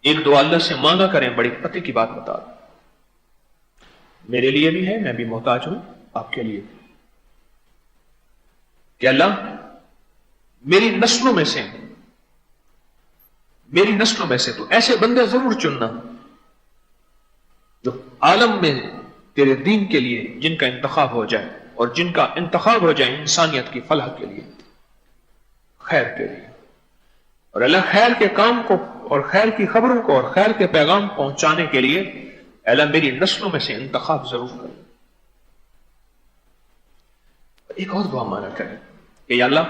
ایک دعا اللہ سے مانگا کریں، بڑی پتے کی بات بتا دوں، میرے لیے بھی ہے، میں بھی محتاج ہوں، آپ کے لیے کہ اللہ میری نسلوں میں سے تو ایسے بندے ضرور چننا جو عالم میں تیرے دین کے لیے جن کا انتخاب ہو جائے، اور جن کا انتخاب ہو جائے انسانیت کی فلاح کے لیے، خیر کے لیے، اور اللہ خیر کے کام کو اور خیر کی خبروں کو اور خیر کے پیغام پہنچانے کے لیے اللہ میری نسلوں میں سے انتخاب ضرور کرے۔ ایک اور دعا مانا کرے کہ یا اللہ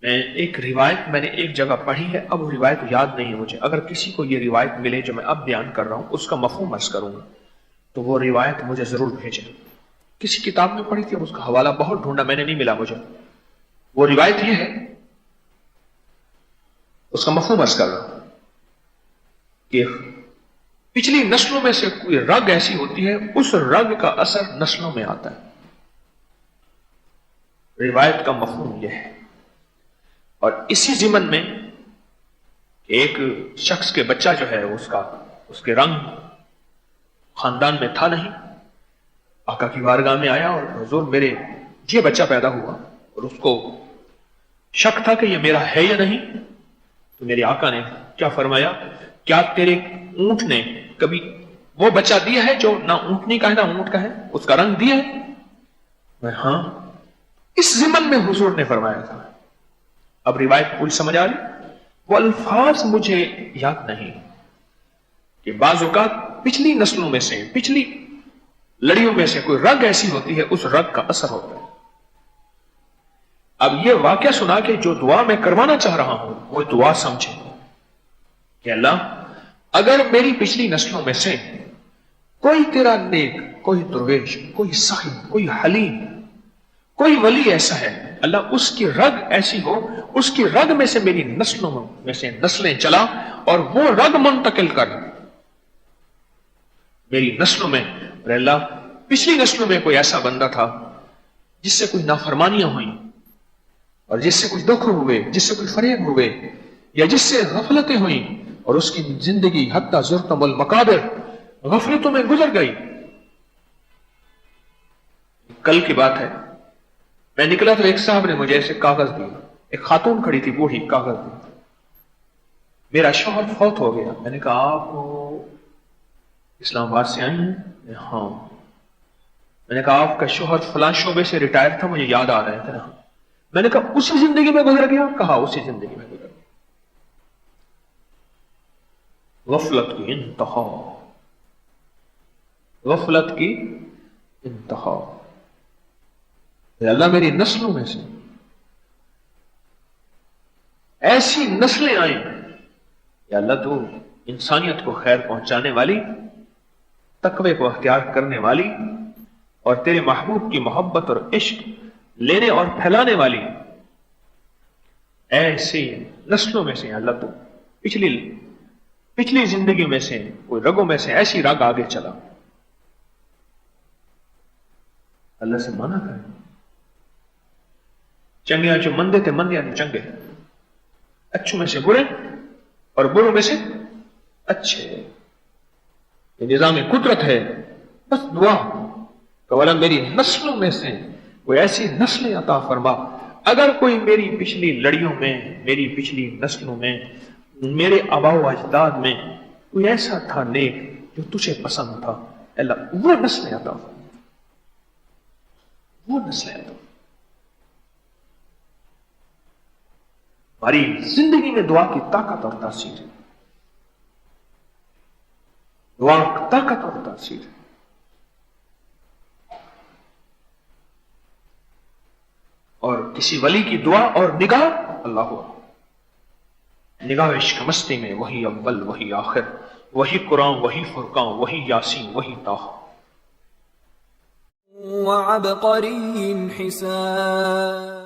ایک روایت میں نے ایک جگہ پڑھی ہے، اب وہ روایت یاد نہیں ہے مجھے، اگر کسی کو یہ روایت ملے جو میں اب بیان کر رہا ہوں اس کا مفہوم عرض کروں گا تو وہ روایت مجھے ضرور بھیجیں۔ کسی کتاب میں پڑھی تھی، اب اس کا حوالہ بہت ڈھونڈا میں نے نہیں ملا مجھے۔ وہ روایت یہ ہے، اس کا مفہوم عرض کر رہا ہوں کہ پچھلی نسلوں میں سے کوئی رگ ایسی ہوتی ہے، اس رگ کا اثر نسلوں میں آتا ہے۔ روایت کا مفہوم یہ ہے، اور اسی ضمن میں ایک شخص کے بچہ جو ہے اس کے رنگ خاندان میں تھا نہیں، آقا کی بارگاہ میں آیا اور حضور میرے یہ بچہ پیدا ہوا، اور اس کو شک تھا کہ یہ میرا ہے یا نہیں، تو میرے آقا نے کیا فرمایا، کیا تیرے اونٹ نے کبھی وہ بچہ دیا ہے جو نہ اونٹنی کا ہے نہ اونٹ کا ہے، اس کا رنگ دیا ہے؟ میں ہاں، اس ضمن میں حضور نے فرمایا تھا۔ اب روایت پوری سمجھ آ رہی؟ وہ الفاظ مجھے یاد نہیں کہ بعض اوقات پچھلی نسلوں میں سے، پچھلی لڑیوں میں سے کوئی رگ ایسی ہوتی ہے، اس رگ کا اثر ہوتا ہے۔ اب یہ واقعہ سنا کہ جو دعا میں کروانا چاہ رہا ہوں وہ دعا سمجھے کہ اللہ اگر میری پچھلی نسلوں میں سے کوئی تیرا نیک، کوئی درویش، کوئی سخی، کوئی حلیم، کوئی ولی ایسا ہے، اللہ اس کی رگ ایسی ہو، اس کی رگ میں سے میری نسلوں میں سے نسلیں چلا اور وہ رگ منتقل کر میری نسلوں میں۔ اور اللہ پچھلی نسلوں میں کوئی ایسا بندہ تھا جس سے کوئی نافرمانیاں ہوئیں، اور جس سے کوئی دکھ ہوئے، جس سے کوئی فریب ہوئے، یا جس سے غفلتیں ہوئیں، اور اس کی زندگی حتی زرتم المقابر غفلتوں میں گزر گئی۔ کل کی بات ہے، میں نکلا تو ایک صاحب نے مجھے ایسے کاغذ دیا، ایک خاتون کھڑی تھی بوڑھی، کاغذ دی، میرا شوہر فوت ہو گیا۔ میں نے کہا آپ اسلام آباد سے آئی ہیں؟ ہاں۔ میں نے کہا آپ کا شوہر فلاں شعبے سے ریٹائر تھا، مجھے یاد آ رہے تھے نا۔ میں نے کہا اسی زندگی میں گزر گیا؟ کہا اسی زندگی میں گزر گیا۔ غفلت کی انتہا، غفلت کی انتہا۔ اللہ میری نسلوں میں سے ایسی نسلیں آئیں یا اللہ تو انسانیت کو خیر پہنچانے والی، تقوی کو اختیار کرنے والی، اور تیرے محبوب کی محبت اور عشق لینے اور پھیلانے والی ایسی نسلوں میں سے اللہ تو پچھلی زندگی میں سے کوئی رگوں میں سے ایسی رگ آگے چلا۔ اللہ سے مانا کرے، چنگیاں جو مندے تھے مندیاں جو چنگے، اچھوں میں سے برے اور بروں میں سے اچھے، یہ نظام قدرت ہے۔ بس دعا کہ اللہ میری نسلوں میں سے کوئی ایسی نسلیں عطا فرما، اگر کوئی میری پچھلی لڑیوں میں، میری پچھلی نسلوں میں، میرے آباء و اجداد میں کوئی ایسا تھا نیک جو تجھے پسند تھا، اللہ وہ نسلیں عطا فرما، وہ نسلیں عطا فرما۔ ہماری زندگی میں دعا کی طاقت اور تاثیر ہے، دعا کی طاقت اور تاثیر ہے۔ اور کسی ولی کی دعا اور نگاہ، اللہ ہوا نگاہ عشق مستی میں، وہی اول وہی آخر، وہی قرآن وہی فرقان وہی یاسین وہی طٰہٰ۔ وعبقری حسان